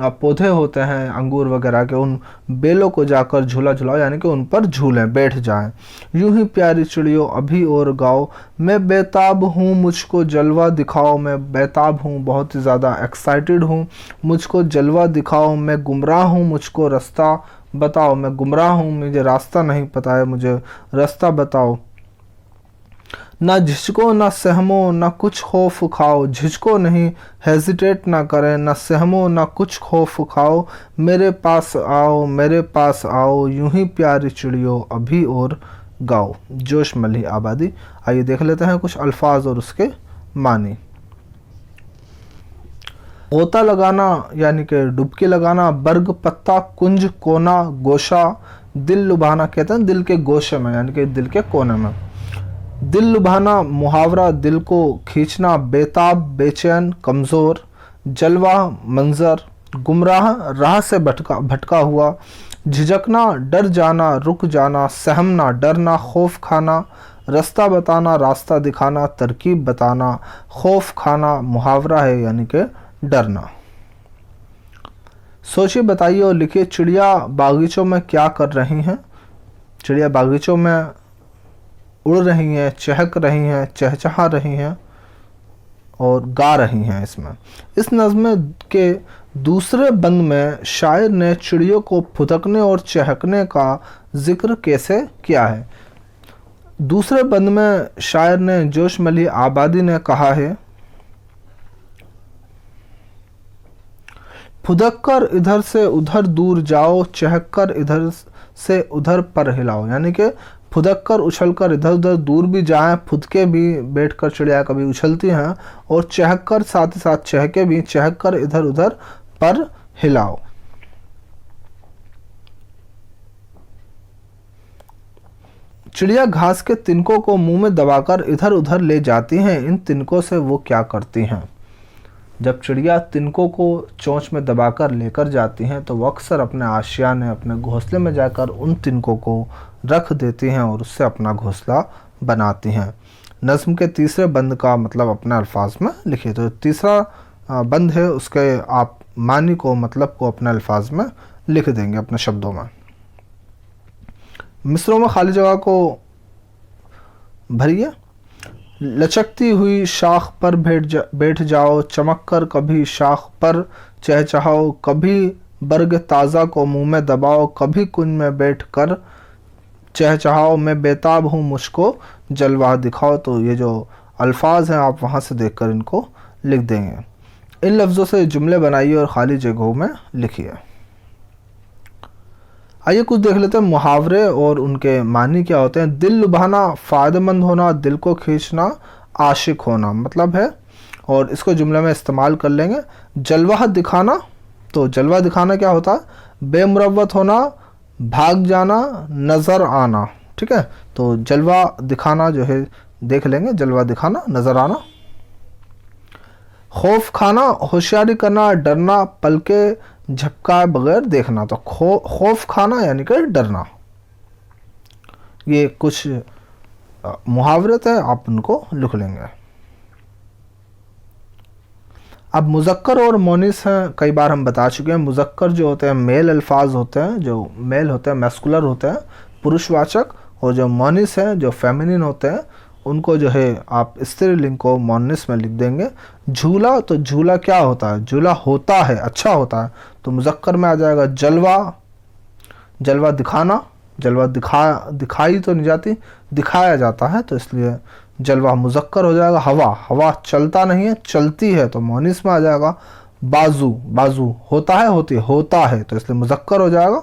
पौधे होते हैं अंगूर वगैरह के, उन बेलों को जाकर झूला झुलाओ, यानी कि उन पर झूलें, बैठ जाएं। यूं ही प्यारी चिड़ियों अभी और गाओ, मैं बेताब हूँ मुझको जलवा दिखाओ, मैं बेताब हूँ, बहुत ही ज़्यादा एक्साइटेड हूँ, मुझको जलवा दिखाओ, मैं गुमराह हूँ मुझको रास्ता बताओ, मैं गुमराह हूँ, मुझे रास्ता नहीं पता है, मुझे रास्ता बताओ। ना झिझको ना सहमो ना कुछ खौफ खाओ, झिझको नहीं, हेजिटेट ना करें, ना सहमो ना कुछ खौफ खाओ, मेरे पास आओ मेरे पास आओ, यूं ही प्यारी चिड़ियों अभी और गाओ। जोश मलिह आबादी। आइए देख लेते हैं कुछ अल्फाज और उसके मानी। गोता लगाना यानी कि डुबकी लगाना, बर्ग पत्ता, कुंज, कोना, गोशा, दिल लुभाना, कहते हैं दिल के गोशे में यानी कि दिल के कोने में। दिल लुभाना मुहावरा, दिल को खींचना, बेताब बेचैन कमज़ोर, जलवा मंजर, गुमराह राह से भटका हुआ, झिझकना डर जाना रुक जाना, सहमना डरना, खौफ खाना, रास्ता बताना रास्ता दिखाना, तरकीब बताना, खौफ खाना मुहावरा है यानी कि डरना। सोचिए बताइए और लिखिए, चिड़िया बागीचों में क्या कर रही हैं? चिड़िया बागीचों में उड़ रही हैं, चहक रही हैं, चहचहा रही हैं और गा रही हैं। इसमें इस नज़्म के दूसरे बंद में शायर ने चिड़ियों को फुदकने और चहकने का जिक्र कैसे किया है? दूसरे बंद में शायर ने जोश मलिह आबादी ने कहा है, फुदक कर इधर से उधर दूर जाओ, चहक कर इधर से उधर पर हिलाओ, यानी कि फुदक कर उछल कर इधर उधर दूर भी जाएं, फुदके भी बैठकर चिड़िया कभी उछलती हैं, और चहक कर साथ ही साथ चहके भी, चहक कर इधर उधर पर हिलाओ। चिड़िया घास के तिनकों को मुंह में दबाकर इधर उधर ले जाती हैं। इन तिनकों से वो क्या करती हैं? जब चिड़िया तिनकों को चोंच में दबाकर लेकर जाती हैं तो वो अक्सर अपने आशियाने, अपने घोंसले में जाकर उन तिनकों को रख देती हैं और उससे अपना घोंसला बनाती हैं। नज़्म के तीसरे बंद का मतलब अपने अल्फाज में लिखिए। तो तीसरा बंद है, उसके आप मानी को, मतलब को अपने अल्फाज में लिख देंगे अपने शब्दों में। मिसरों में खाली जगह को भरिए। लचकती हुई शाख पर बैठ जाओ, चमक कर कभी शाख पर चहचहाओ, कभी बर्ग ताज़ा को मुंह में दबाओ, कभी कुंज में बैठ कर चहचहाओ, मैं बेताब हूँ मुझको जलवा दिखाओ। तो ये जो अल्फाज हैं आप वहाँ से देखकर इनको लिख देंगे। इन लफ्ज़ों से जुमले बनाइए और खाली जगहों में लिखिए। आइए कुछ देख लेते हैं मुहावरे और उनके मानी क्या होते हैं। दिल लुभाना फ़ायदेमंद होना, दिल को खींचना, आशिक होना मतलब है, और इसको जुमले में इस्तेमाल कर लेंगे। जलवा दिखाना, तो जलवा दिखाना क्या होता है? बेमुरव्वत होना, भाग जाना, नज़र आना। ठीक है, तो जलवा दिखाना जो है देख लेंगे, जलवा दिखाना, नज़र आना। खौफ खाना, होशियारी करना, डरना, पलके झपकाए बगैर देखना। तो खौफ खाना यानी कि डरना। ये कुछ मुहावरे थे, आप उनको लिख लेंगे। अब मुज़क्कर और मोनिस हैं, कई बार हम बता चुके हैं। मुज़क्कर जो होते हैं मेल अल्फाज होते हैं, जो मेल होते हैं मैस्कुलर होते हैं, पुरुषवाचक, और जो मोनिस हैं जो फेमिनिन होते हैं, उनको जो है आप स्त्रीलिंग को मोनिस में लिख देंगे। झूला, तो झूला क्या होता है? झूला होता है, अच्छा होता है, तो मुज़क्कर में आ जाएगा जलवा। जलवा दिखाना, जलवा दिखाई तो नहीं जाती, दिखाया जाता है, तो इसलिए जलवा मुज़क्कर हो जाएगा। हवा, हवा चलता नहीं है, चलती है, तो मोनिस में आ जाएगा। बाजू, बाजू होता है, होती है, होता है, तो इसलिए मुज़क्कर हो जाएगा।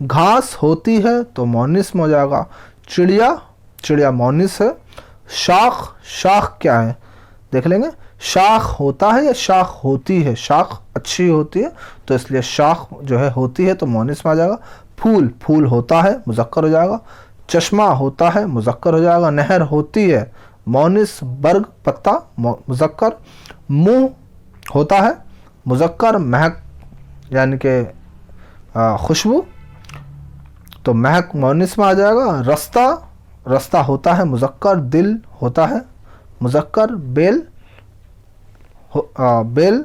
घास होती है तो मोनिस में हो जाएगा। चिड़िया, चिड़िया मोनिस है। शाख, शाख क्या है देख लेंगे। शाख होता है या शाख होती है? शाख अच्छी होती है, तो इसलिए शाख जो है होती है, तो मोनिस में आ जाएगा। फूल, फूल होता है, मुज़क्कर हो जाएगा। चश्मा होता है, मुज़क्कर हो जाएगा। नहर होती है, मोनिस। बर्ग पत्ता, मुज़क्कर। मुंह होता है, मुज़क्कर। महक यानी कि खुशबू, तो महक मोनिस में आ जाएगा। रास्ता, रास्ता होता है, मुज़क्कर। दिल होता है, मुज़क्कर। Bell bell